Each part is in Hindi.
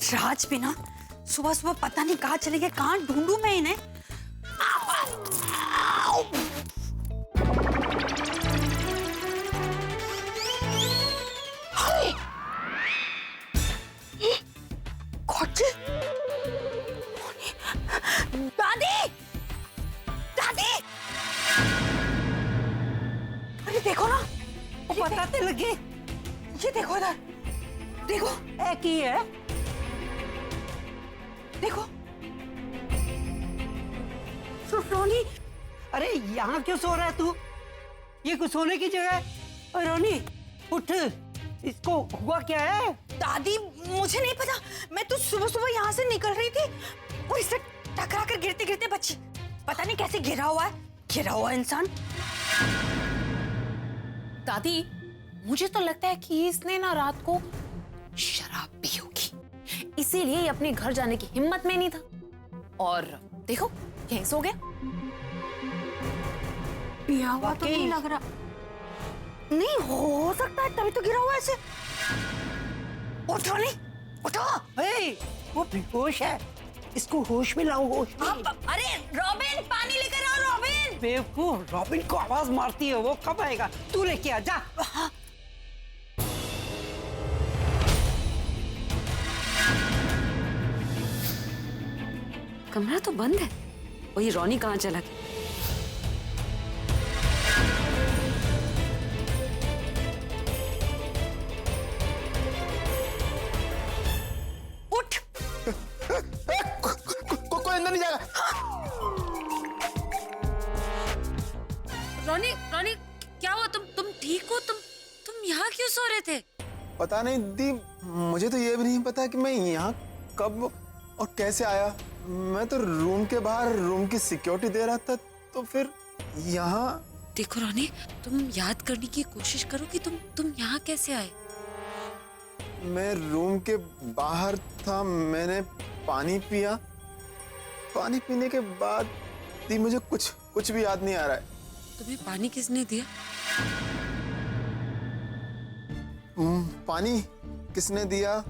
राज भी ना सुबह सुबह पता नहीं कहाँ चले गए, कहाँ ढूंढूं मैं इन्हें। दादी, दादी, अरे देखो ना, वो बताते लगे। ये देखो इधर, देखो एक ही है। देखो रोनी। अरे यहाँ क्यों सो रहा है तू? ये कुछ सोने की जगह है। अरे रोनी उठ, इसको हुआ क्या है? दादी मुझे नहीं पता, मैं तो सुबह सुबह यहाँ से निकल रही थी और इससे टकरा कर गिरते गिरते बची। पता नहीं कैसे गिरा हुआ इंसान। दादी मुझे तो लगता है कि इसने ना रात को शराब पी होगी, इसीलिए ये अपने घर जाने की हिम्मत में नहीं था और देखो यहीं सो गया। पिया हुआ तो नहीं लग रहा। नहीं हो सकता है, तभी तो गिरा हुआ ऐसे। उठो नहीं, उठो। ए, वो बेहोश है, इसको होश में लाओ, होश में। अरे रॉबिन पानी लेकर आओ रॉबिन। बेवकूफ, रॉबिन को आवाज मारती है, वो कब आएगा? तू लेके आ जा। कमरा तो बंद है, वही रोनी कहाँ चला गया? उठ। कोई अंदर नहीं जाएगा। रोनी रोनी क्या हुआ? तुम ठीक हो? तुम यहाँ क्यों सो रहे थे? पता नहीं दी, मुझे तो ये भी नहीं पता कि मैं यहाँ कब और कैसे आया। मैं तो रूम के बाहर रूम की सिक्योरिटी दे रहा था, तो फिर यहाँ। देखो रोनी, तुम याद करने की कोशिश करो कि तुम यहाँ कैसे आए। मैं रूम के बाहर था, मैंने पानी पिया। पानी पीने के बाद दी मुझे कुछ भी याद नहीं आ रहा है। तुम्हें पानी किसने दिया? पानी किसने दिया?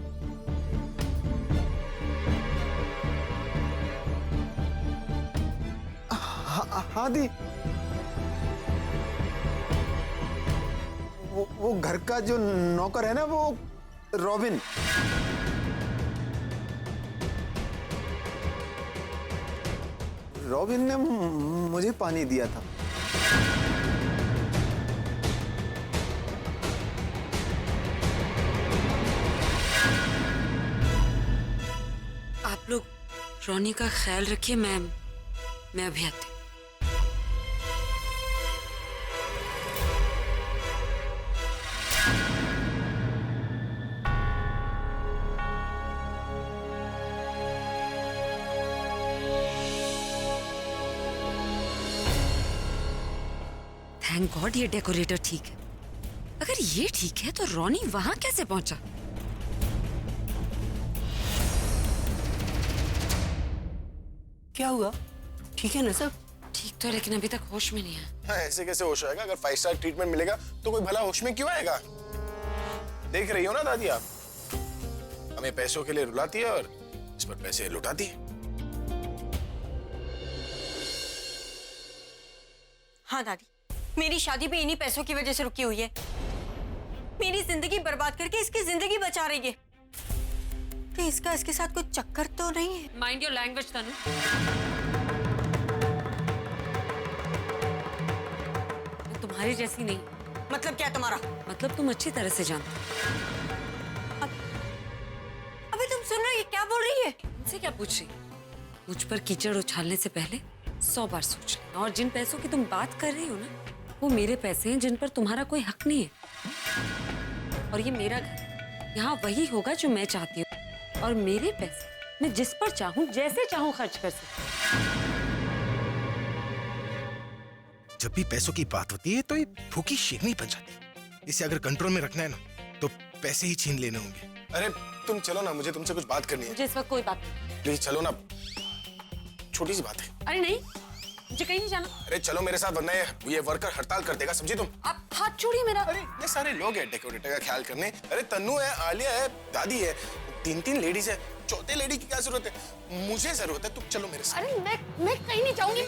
हाँ दी, वो घर का जो नौकर है ना, वो रॉबिन। रॉबिन ने मुझे पानी दिया था। आप लोग रोनी का ख्याल रखिए, मैं अभी आती हूँ। थैंक गॉड ये डेकोरेटर ठीक है। अगर ये ठीक है तो रोनी वहां कैसे पहुंचा? क्या हुआ? ठीक है ना सब? ठीक तो, लेकिन अभी तक होश में नहीं है। हाँ, ऐसे कैसे होश आएगा? अगर 5 स्टार ट्रीटमेंट मिलेगा तो कोई भला होश में क्यों आएगा? देख रही हो ना दादी आप, हमें पैसों के लिए रुलाती है और इस पर पैसे लुटाती है। हाँ दादी, मेरी शादी भी इन्हीं पैसों की वजह से रुकी हुई है। मेरी जिंदगी बर्बाद करके इसकी जिंदगी बचा रही है। तो इसका इसके साथ कोई चक्कर तो नहीं है? माइंड योर लैंग्वेज तनु। मैं तुम्हारी जैसी नहीं। मतलब क्या तुम्हारा? मतलब तुम अच्छी तरह से जानते हो। अबे तुम सुन रही है क्या बोल रही है? मुझसे क्या पूछ रही? मुझ पर कीचड़ उछालने से पहले 100 बार सोच लेना। और जिन पैसों की तुम बात कर रही हो ना, वो मेरे पैसे हैं जिन पर तुम्हारा कोई हक नहीं है। और ये मेरा घर, यहाँ वही होगा जो मैं चाहती हूँ। और मेरे पैसे मैं जिस पर चाहूँ जैसे चाहूँ खर्च कर सकती। जब भी पैसों की बात होती है तो ये भूखी शेरनी बन जाती है। इसे अगर कंट्रोल में रखना है ना तो पैसे ही छीन लेने होंगे। अरे तुम चलो ना, मुझे तुमसे कुछ बात करनी है। मुझे इस वक्त कोई बात नहीं। प्लीज चलो ना, छोटी सी बात है। अरे नहीं, मुझे कहीं नहीं जाना। अरे चलो मेरे साथ, वरना ये वर्कर हड़ताल कर देगा, समझी तुम? आप हाथ छोड़िए मेरा। अरे ये सारे लोग हैं डेकोरेटर का ख्याल करने। अरे तन्नू है, आलिया है, दादी है, 3 लेडीज है। चौथे लेडी की क्या जरूरत है? मुझे जरूरत है, तुम चलो मेरे साथ। अरे मैं कहीं नहीं जाऊंगी।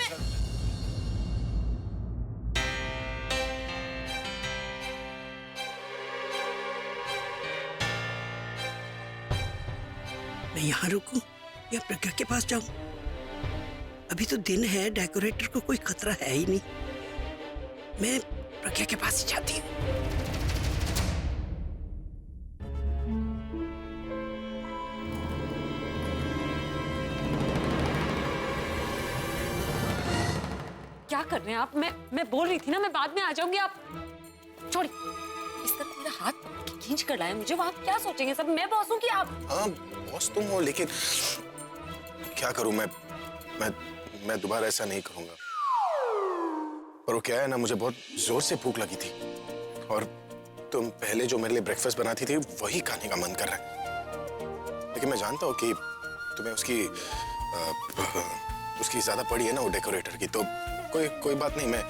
मैं यहाँ रुकूं या प्रज्ञा के पास जाऊं? अभी तो दिन है, डेकोरेटर को कोई खतरा है ही नहीं। मैं प्रज्ञा के पास ही जाती हूँ। क्या कर रहे हैं आप? मैं बोल रही थी ना, मैं बाद में आ जाऊंगी। आप छोड़िए। इस तरह मेरा हाथ पकड़ के खींच कर लाए मुझे। वहां क्या सोचेंगे सब? मैं बॉस हूं कि आप? हाँ बॉस तुम हो, लेकिन क्या करूं मैं दोबारा ऐसा नहीं करूंगा। पर वो क्या है ना, मुझे बहुत जोर से भूख लगी थी और तुम पहले जो मेरे लिए ब्रेकफास्ट बनाती थी वही खाने का मन कर रहा है। लेकिन मैं जानता हूँ कि तुम्हें उसकी ज्यादा पड़ी है ना वो डेकोरेटर की, तो कोई बात नहीं, मैं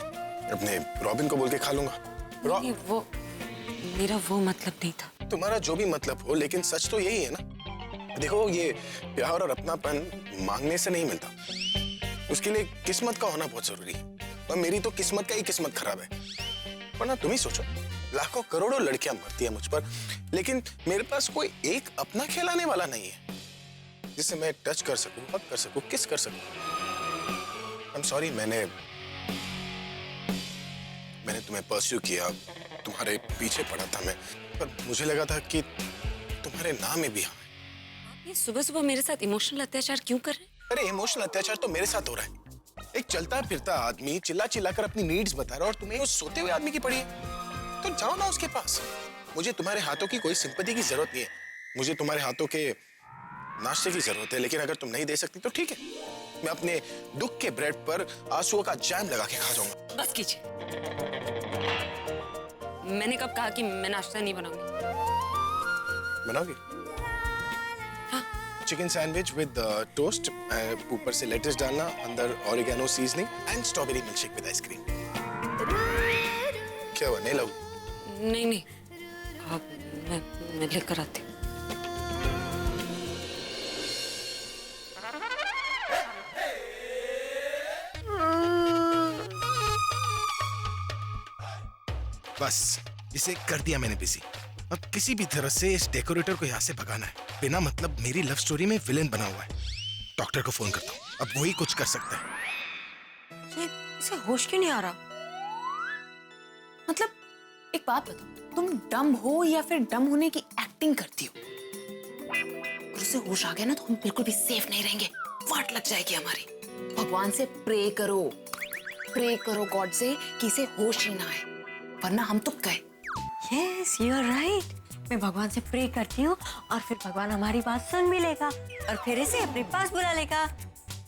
अपने रॉबिन को बोल के खा लूंगा। नहीं, वो मेरा वो मतलब नहीं था। तुम्हारा जो भी मतलब हो, लेकिन सच तो यही है ना। देखो, ये प्यार और अपनापन मांगने से नहीं मिलता, उसके लिए किस्मत का होना बहुत जरूरी है। और मेरी तो किस्मत का ही किस्मत खराब है। वरना तुम ही सोचो, लाखों करोड़ों लड़कियां मरती है मुझ पर, लेकिन मेरे पास कोई एक अपना खिलाने वाला नहीं है जिसे मैं टच कर सकूं, हग कर सकूं, किस कर सकूं। आई एम सॉरी, मैंने तुम्हें परस्यू किया, तुम्हारे पीछे पड़ा था मैं, पर मुझे लगा था कि तुम्हारे नाम में भी हाँ है। आप ये सुबह सुबह मेरे साथ इमोशनल अत्याचार क्यों कर रहे हैं? अरे इमोशनल अत्याचार तो मेरे साथ हो रहा है। एक चलता फिरता आदमी चिल्ला चिल्ला कर अपनी नीड्स बता रहा है और तुम्हें उस सोते हुए आदमी की पड़ी है। तो जाओ ना उसके पास। मुझे तुम्हारे हाथों की कोई सिंपैथी की जरूरत नहीं है, मुझे तुम्हारे हाथों के नाश्ते की जरूरत है। लेकिन अगर तुम नहीं दे सकती तो ठीक है, मैं अपने दुख के ब्रेड पर आंसुओं का जैम लगा के खा जाऊंगा। बस कीजिए। मैंने कब कहा कि मैं नाश्ता नहीं बनाऊंगी? बनाओगी? हाँ। चिकन सैंडविच विद टोस्ट, ऊपर से लेट्स डालना, अंदर oregano seasoning and strawberry milkshake with ice cream. क्या हुआ, नहीं लाऊं? नहीं, आप मैं लेकर आती हूँ। बस इसे कर दिया मैंने बिजी। अब किसी भी तरह से इस डेकोरेटर को यहाँ से भगाना है। बिना मतलब मेरी लव स्टोरी में विलेन बना हुआ है। डॉक्टर को फोन करता हूँ, अब वही कुछ कर सकता है। ये इसे होश क्यों नहीं आ रहा? मतलब एक बात बताओ, तुम डम हो या फिर डम होने की एक्टिंग करती हो? अगर उसे होश आ गया ना तो हम बिल्कुल भी सेफ नहीं रहेंगे, वाट लग जाएगी हमारी। भगवान से प्रे करो गॉड से कि इसे होश ही ना आए, वरना हम तो गए। Yes, you are right. मैं भगवान से प्रे करती हूँ और फिर भगवान हमारी बात सुन भी लेगा और फिर इसे अपने पास बुला लेगा।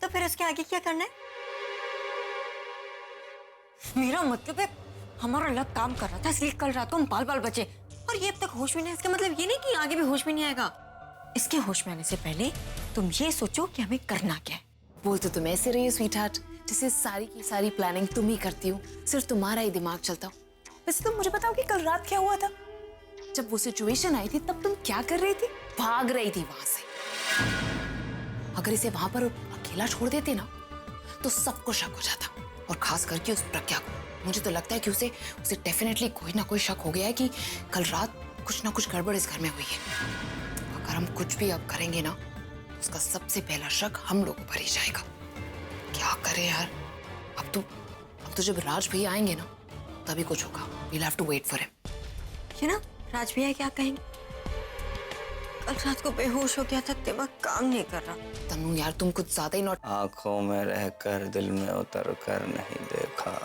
तो फिर उसके आगे क्या करना है? मेरा मतलब है हमारा लक काम कर रहा था, इसलिए कल रात को हम बाल बचे और ये अब तक होश में नहीं। इसका मतलब ये नहीं कि आगे भी होश में नहीं आएगा। इसके होश में आने से पहले तुम ये सोचो कि हमें करना क्या है। बोल तो तुम ऐसे रही हो स्वीट हार्ट, जैसे सारी की सारी प्लानिंग तुम ही करती हो, सिर्फ तुम्हारा ही दिमाग चलता हो। वैसे तुम मुझे बताओ कि कल रात क्या हुआ था? जब वो सिचुएशन आई थी तब तुम क्या कर रही थी? भाग रही थी वहां से। अगर इसे वहां पर अकेला छोड़ देते ना तो सबको शक हो जाता, और खास करके उस प्रज्ञा को। मुझे तो लगता है कि उसे डेफिनेटली कोई ना कोई शक हो गया है कि कल रात कुछ ना कुछ गड़बड़ इस घर में हुई है। अगर हम कुछ भी अब करेंगे ना तो उसका सबसे पहला शक हम लोगों पर ही जाएगा। क्या करें यार? अब तो जब राज भैया आएंगे ना तभी कुछ होगा। We'll have to wait for him. you know, राज भैया क्या कहेंगे? कल रात को बेहोश हो गया था, दिमाग काम नहीं कर रहा। तनु यार तुम कुछ ज्यादा ही नॉट। आंखों में रहकर दिल में उतर कर नहीं देखा,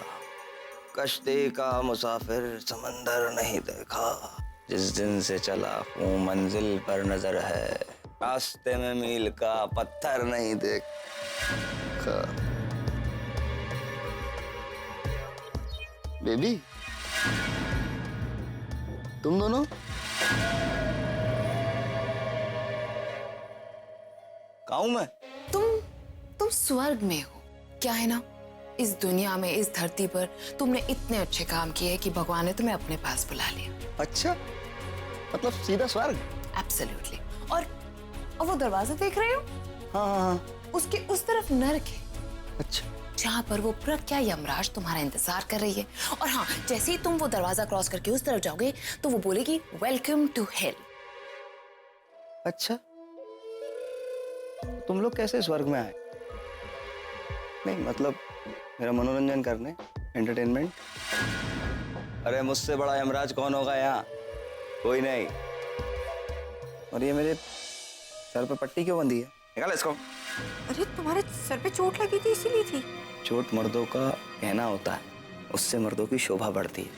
कश्ती का मुसाफिर समंदर नहीं देखा। जिस दिन से चला हूँ मंजिल पर नजर है, रास्ते में मील का पत्थर नहीं देखा। बेबी तुम दोनों कहाँ हूं मैं? तुम स्वर्ग में हो। क्या है ना, इस दुनिया में, इस धरती पर तुमने इतने अच्छे काम किए कि भगवान ने तुम्हें अपने पास बुला लिया। अच्छा, मतलब सीधा स्वर्ग? एब्सोल्युटली। और और वो दरवाजा देख रहे हो, हाँ हाँ हाँ। उसके उस तरफ नर्क है, अच्छा जहाँ पर वो प्रज्ञा यमराज तुम्हारा इंतजार कर रही है। और हाँ, जैसे ही तुम वो दरवाजा क्रॉस करके उस तरफ जाओगे तो वो बोलेगी वेलकम टू हेल। अच्छा, तुम लोग कैसे स्वर्ग में आए? नहीं मतलब मेरा मनोरंजन करने, एंटरटेनमेंट। अरे मुझसे बड़ा यमराज कौन होगा यहाँ? कोई नहीं। और ये मेरे सर पे पट्टी क्यों बंधी है? निकाल इसको। अरे तुम्हारे सर पे चोट लगी थी इसीलिए थी। चोट मर्दों का कहना होता है, उससे मर्दों की शोभा बढ़ती है।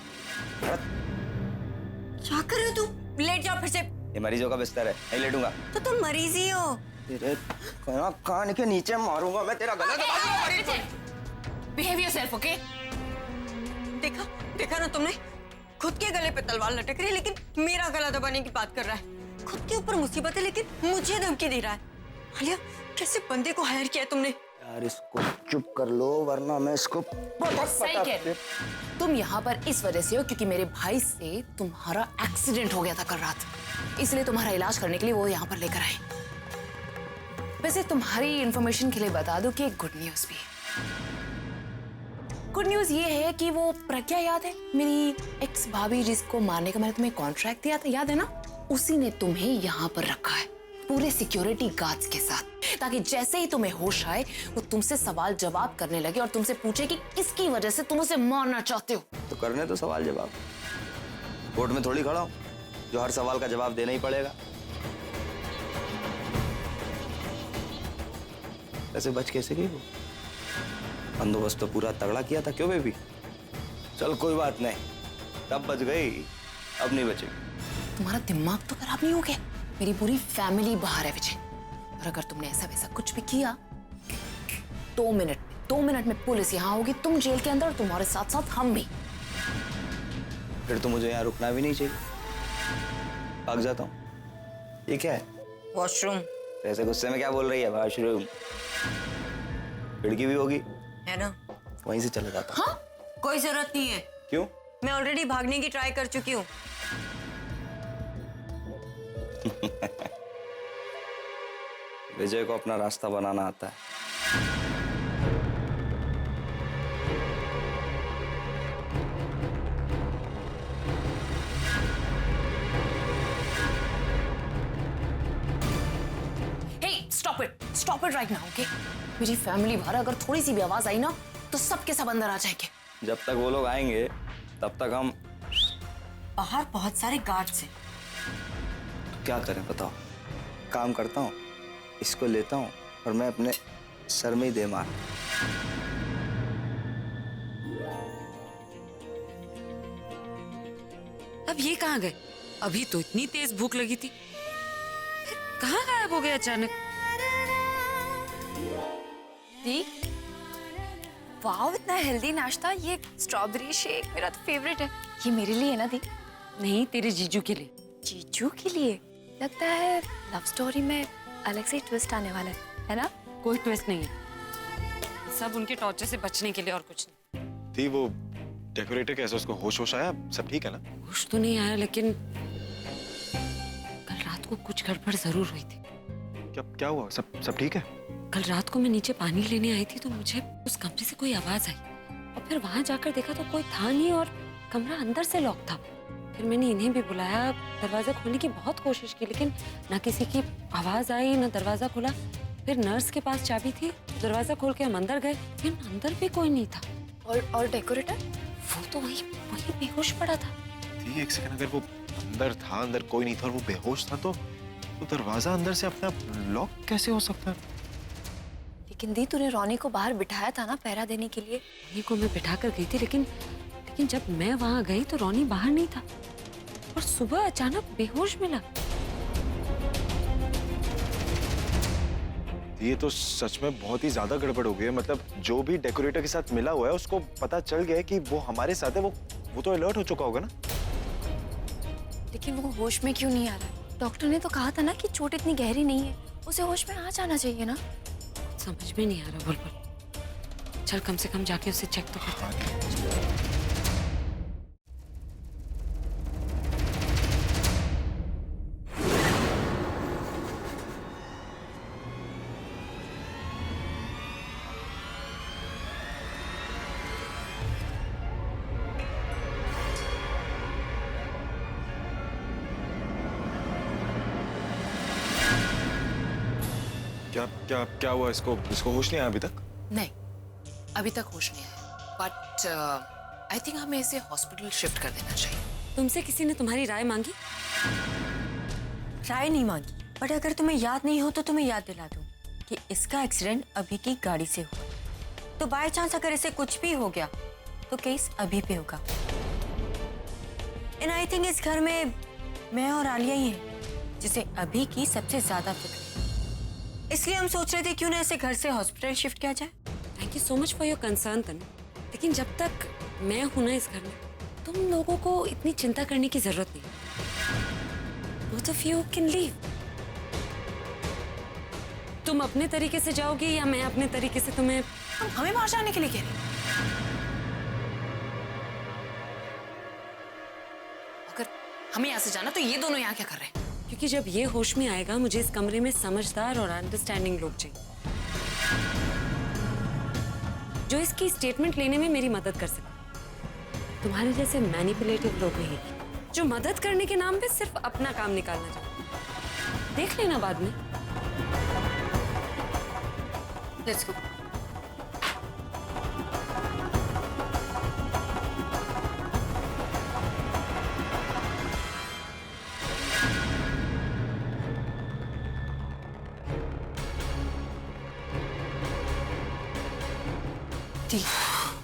क्या कर रहे हो तुम? लेट जाओ फिर से। ये मरीजों का बिस्तर है, नहीं लेटूंगा। तो तुम मरीज ही हो। तेरे कान के नीचे मारूंगा मैं, तेरा गला दबा दूंगा। Behave yourself, okay? देखा देखा ना तुमने, खुद के गले पे तलवार लटक रही है लेकिन मेरा गला दबाने की बात कर रहा है। खुद के ऊपर मुसीबत है लेकिन मुझे धमकी दे रहा है। आलिया, कैसे बंदे को हायर किया है तुमने? यार इसको चुप कर लो वरना मैं इसको सही कह रहे हो। तुम यहाँ पर इस वजह से हो क्योंकि मेरे भाई से तुम्हारा एक्सीडेंट हो गया था कल रात, इसलिए तुम्हारा इलाज करने के लिए वो यहाँ पर लेकर आए। वैसे तुम्हारी इंफॉर्मेशन के लिए बता दूं कि एक गुड न्यूज भी है। गुड न्यूज ये है कि वो प्रज्ञा याद है, मेरी एक्स भाभी जिसको मारने का मैंने तुम्हें कॉन्ट्रैक्ट दिया था, याद है ना? उसी ने तुम्हें यहाँ पर रखा है पूरे सिक्योरिटी गार्ड्स के साथ, ताकि जैसे ही तुम्हें होश आए वो तुमसे सवाल जवाब करने लगे और तुमसे पूछे कि किसकी वजह से तुम उसे मारना चाहते हो। तो करने तो सवाल जवाब, कोर्ट में थोड़ी खड़ा हूं जो हर सवाल का जवाब देना ही पड़ेगा। ऐसे बच कैसे गई वो? बंदोबस्त तो पूरा तगड़ा किया था, क्यों बेबी? चल कोई बात नहीं, तब बच गई, अब नहीं बचेगी। तुम्हारा दिमाग तो खराब नहीं हो गया? मेरी पूरी फैमिली बाहर है विजय, और अगर तुमने ऐसा वैसा कुछ भी किया 2 मिनट में पुलिस यहाँ होगी, तुम जेल के अंदर, तुम्हारे साथ साथ हम भी। फिर तो मुझे यहाँ रुकना भी नहीं चाहिए, भाग जाता हूँ। ये क्या है? वॉशरूम ऐसे गुस्से में क्या बोल रही है? वॉशरूम खिड़की भी होगी है ना, वहीं से चला जाता। हाँ? कोई जरूरत नहीं है। क्यों? मैं ऑलरेडी भागने की ट्राई कर चुकी हूँ। विजय को अपना रास्ता बनाना आता है। Stop it right now, okay? मेरी फैमिली बाहर, अगर थोड़ी सी भी आवाज आई ना तो सबके सब अंदर आ जाएंगे। जब तक वो लोग आएंगे तब तक हम बाहर बहुत सारे गार्ड्स हैं। क्या करें बताओ? काम करता हूँ, इसको लेता हूँ और मैं अपने सर में ही दे मार। अब ये कहाँ गए? अभी तो इतनी तेज भूख लगी थी, फिर कहाँ गायब हो गए अचानक? दी, वाव, इतना हेल्दी नाश्ता। ये स्ट्रॉबेरी शेक मेरा तो फेवरेट है। ये मेरे लिए है ना दी? नहीं, तेरे जीजू के लिए। जीजू के लिए? लगता है लव स्टोरी में अलग से ट्विस्ट आने वाला है ना? कोई ट्विस्ट नहीं है, सब उनके टॉर्चर से बचने के लिए और कुछ नहीं। थी वो डेकोरेटर कैसे, उसको होश आया? सब ठीक है ना? होश तो नहीं आया, लेकिन कल रात को कुछ गड़बड़ जरूर हुई थी। क्या हुआ? सब ठीक है? कल रात को मैं नीचे पानी लेने आई थी तो मुझे उस कमरे से कोई आवाज आई और फिर वहां जाकर देखा तो कोई था नहीं और कमरा अंदर से लॉक था। फिर मैंने इन्हें भी बुलाया, दरवाजा खोलने की बहुत कोशिश की लेकिन ना किसी की आवाज आई ना दरवाजा खुला। फिर नर्स के पास चाबी थी, दरवाजा खोल के हम अंदर गए, फिर अंदर भी कोई नहीं था। और डेकोरेटर? वो तो वही बेहोश पड़ा था। थी एक सेकंड, अगर वो अंदर कोई नहीं था और वो बेहोश था तो दरवाजा अंदर से अपने आप लॉक कैसे हो सकता है? लेकिन दी, तूने रोनी को बाहर बिठाया था ना पहरा देने के लिए? रोनी को मैं बिठा कर गई थी लेकिन जब मैं वहां गई तो रोनी बाहर नहीं था और सुबह अचानक बेहोश मिला। ये तो सच में बहुत ही ज्यादा गड़बड़ हो गई है। मतलब जो भी डेकोरेटर के साथ मिला हुआ है उसको पता चल गया है कि वो हमारे साथ है। वो तो अलर्ट हो चुका होगा ना? लेकिन वो होश में क्यों नहीं आ रहा? डॉक्टर ने तो कहा था ना कि चोट इतनी गहरी नहीं है, उसे होश में आ जाना चाहिए ना? समझ में नहीं आ रहा बुलबुल, चल कम से कम जाके उसे चेक तो करते हैं। क्या क्या क्या हुआ? इसको होश नहीं आया अभी तक? नहीं, अभी तक होश नहीं आया, बट आई थिंक हमें इसे हॉस्पिटल शिफ्ट कर देना चाहिए। तुमसे किसी ने तुम्हारी राय मांगी? राय नहीं मांगी, बट अगर तुम्हें याद नहीं हो तो तुम्हें याद दिला दूं कि इसका एक्सीडेंट अभी की गाड़ी से हुआ। तो बाय चांस अगर इसे कुछ भी हो गया तो केस अभी पे होगा। एंड आई थिंक इस घर में मैं और आलिया ही हैं जिसे अभी की सबसे ज्यादा फिक्र है। इसलिए हम सोच रहे थे क्यों ना इसे घर से हॉस्पिटल शिफ्ट किया जाए। Thank you so much for your concern Tanu, लेकिन जब तक मैं हूं ना इस घर में, तुम लोगों को इतनी चिंता करने की जरूरत नहीं। Both of you can leave. तुम अपने तरीके से जाओगे या मैं अपने तरीके से तुम्हें? तुम हमें बाहर जाने के लिए कह रही हो? अगर हमें यहाँ से जाना तो ये दोनों यहाँ क्या कर रहे हैं? क्योंकि जब ये होश में आएगा मुझे इस कमरे में समझदार और अंडरस्टैंडिंग लोग चाहिए, जो इसकी स्टेटमेंट लेने में मेरी मदद कर सके। तुम्हारे जैसे मैनिपुलेटिव लोग नहीं, जो मदद करने के नाम पे सिर्फ अपना काम निकालना चाहते। देख लेना बाद में। Let's go.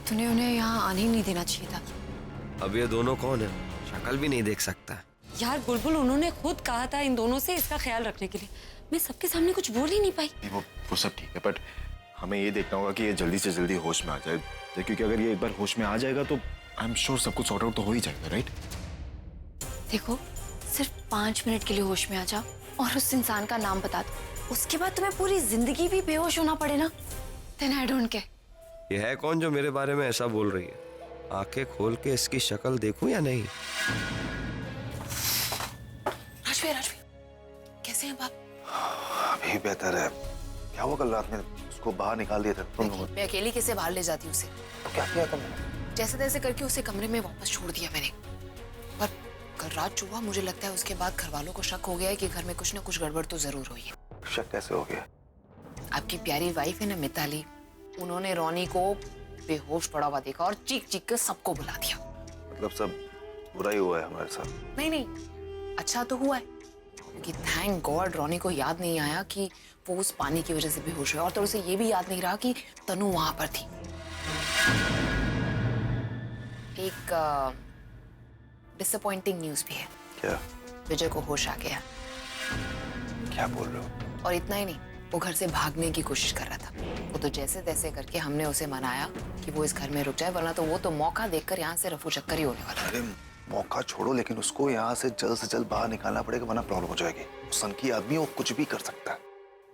तूने उन्हें यहाँ आने ही नहीं देना चाहिए था। अब ये दोनों कौन है? शक्ल भी नहीं देख सकता। यार बुलबुल, उन्होंने खुद कहा था इन दोनों से इसका ख्याल रखने के लिए। मैं सबके सामने कुछ बोल ही नहीं पाई। वो सब ठीक है, बट हमें ये देखना होगा कि ये जल्दी से जल्दी होश में आ जाए, क्योंकि अगर ये एक बार होश में आ जाएगा तो आई एम श्योर सब कुछ सॉर्ट आउट तो हो ही जाएगा, राइट? देखो, सिर्फ 5 मिनट के लिए होश में आ जाओ और उस इंसान का नाम बता दो, उसके बाद तुम्हें पूरी जिंदगी भी बेहोश होना पड़े ना, देन आई डोंट केयर। ये है कौन जो मेरे बारे में ऐसा बोल रही है? आंखें खोल के इसकी शक्ल देखूं या नहीं? राजवीर, कैसे हैं बाप? अभी बेहतर है। क्या हुआ कल रात में? उसको बाहर निकाल दिया था तुम लोगों ने? मैं अकेली कैसे बाहर ले जाती उसे? तो क्या किया तुमने? जैसे तैसे करके उसे कमरे में वापस छोड़ दिया मैंने। पर कल रात जो हुआ, मुझे लगता है उसके बाद घर वालों को शक हो गया है कि घर में कुछ ना कुछ गड़बड़ तो जरूर हुई है। शक कैसे हो गया? आपकी प्यारी वाइफ है ना मिताली, उन्होंने रोनी को बेहोश पड़ा हुआ देखा और चीख चीख कर सबको बुला दिया। मतलब सब बुरा ही हुआ है हमारे साथ? नहीं, अच्छा तो हुआ है, क्योंकि थैंक गॉड रोनी को याद नहीं आया कि वो उस पानी की वजह से बेहोश हुआ, और तो उसे ये भी याद नहीं रहा कि तनु वहां पर थी। एक डिसअपॉइंटिंग न्यूज भी है। क्या? विजय को होश आ गया। क्या बोल रहे हो? और इतना ही नहीं, वो घर से भागने की कोशिश कर रहा था। वो तो जैसे तैसे करके हमने उसे मनाया कि वो इस घर में रुक जाए, वरना तो वो तो मौका देखकर यहाँ से रफू चक्कर ही होने वाला। अरे मौका छोड़ो, लेकिन उसको यहाँ से जल्द बाहर निकालना पड़ेगा, वरना प्रॉब्लम हो जाएगी। सनकी आदमी, वो कुछ भी कर सकता है।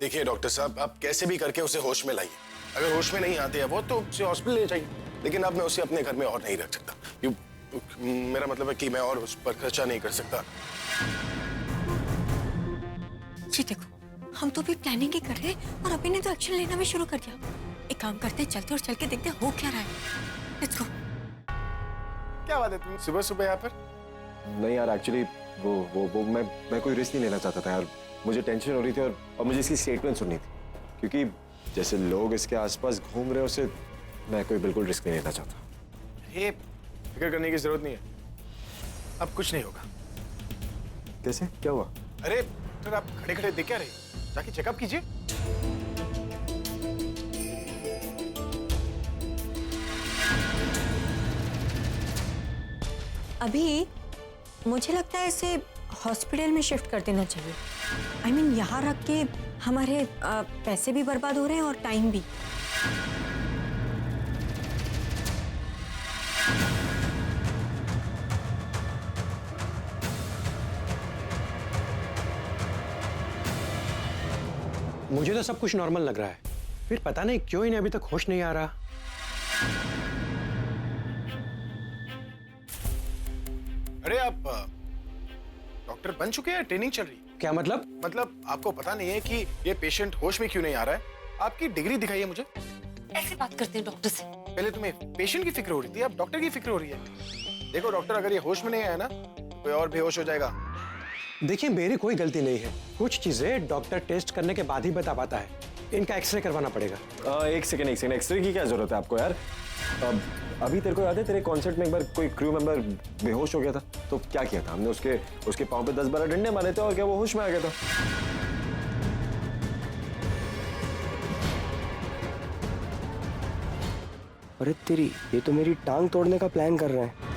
देखिए डॉक्टर साहब, आप कैसे भी करके उसे होश में लाइए। अगर होश में नहीं आते हैं वो तो उसे हॉस्पिटल ले जाइए, लेकिन अब मैं उसे अपने घर में और नहीं रख सकता। मेरा मतलब है कि मैं और उस पर खर्चा नहीं कर सकता। जी देखो, हम तो भी प्लानिंग ही कर रहे हैं और अभी ने तो एक्शन लेना भी शुरू कर दिया। एक काम करते हैं, चलते और चल के देखते हैं हो क्या रहा है। Let's go. क्या बात है, तुम सुबह सुबह यहाँ पर? नहीं यार, एक्चुअली वो मैं कोई रिस्क नहीं लेना चाहता था यार। मुझे टेंशन हो रही थी और मुझे इसकी स्टेटमेंट सुननी थी, क्योंकि जैसे लोग इसके आसपास घूम रहे हैं उससे मैं कोई बिल्कुल रिस्क नहीं लेना चाहता। ये फिक्र करने की जरूरत नहीं है, अब कुछ नहीं होगा। कैसे? क्या हुआ? अरे डॉक्टर, आप खड़े खड़े देख क्या रहे? जाके चेकअप कीजिए। अभी मुझे लगता है इसे हॉस्पिटल में शिफ्ट कर देना चाहिए। आई मीन यहाँ रख के हमारे पैसे भी बर्बाद हो रहे हैं और टाइम भी। मुझे तो सब कुछ नॉर्मल लग रहा है, फिर पता नहीं क्यों इन्हें अभी तक होश नहीं आ रहा। अरे आप डॉक्टर बन चुके हैं, ट्रेनिंग चल रही है? क्या मतलब? मतलब आपको पता नहीं है कि ये पेशेंट होश में क्यों नहीं आ रहा है? आपकी डिग्री दिखाइए मुझे। ऐसे बात करते हैं डॉक्टर से? पहले तुम्हें पेशेंट की फिक्र हो रही थी, अब डॉक्टर की फिक्र हो रही है। देखो डॉक्टर, अगर ये होश में नहीं आया ना, कोई और बेहोश हो जाएगा। देखिए, मेरी कोई गलती नहीं है। कुछ चीजें डॉक्टर टेस्ट करने के बाद ही बता पाता है। इनका एक्सरे करवाना पड़ेगा। एक सेकंड एक्सरे की क्या जरूरत है आपको यार? अभी तेरे को याद है तेरे कॉन्सर्ट में एक बार कोई क्रू मेंबर बेहोश हो गया था, तो क्या किया था हमने? उसके पाँव पे 10-12 डंडे मारे थे और क्या वो होश में आ गया था। अरे तेरी, ये तो मेरी टांग तोड़ने का प्लान कर रहे हैं।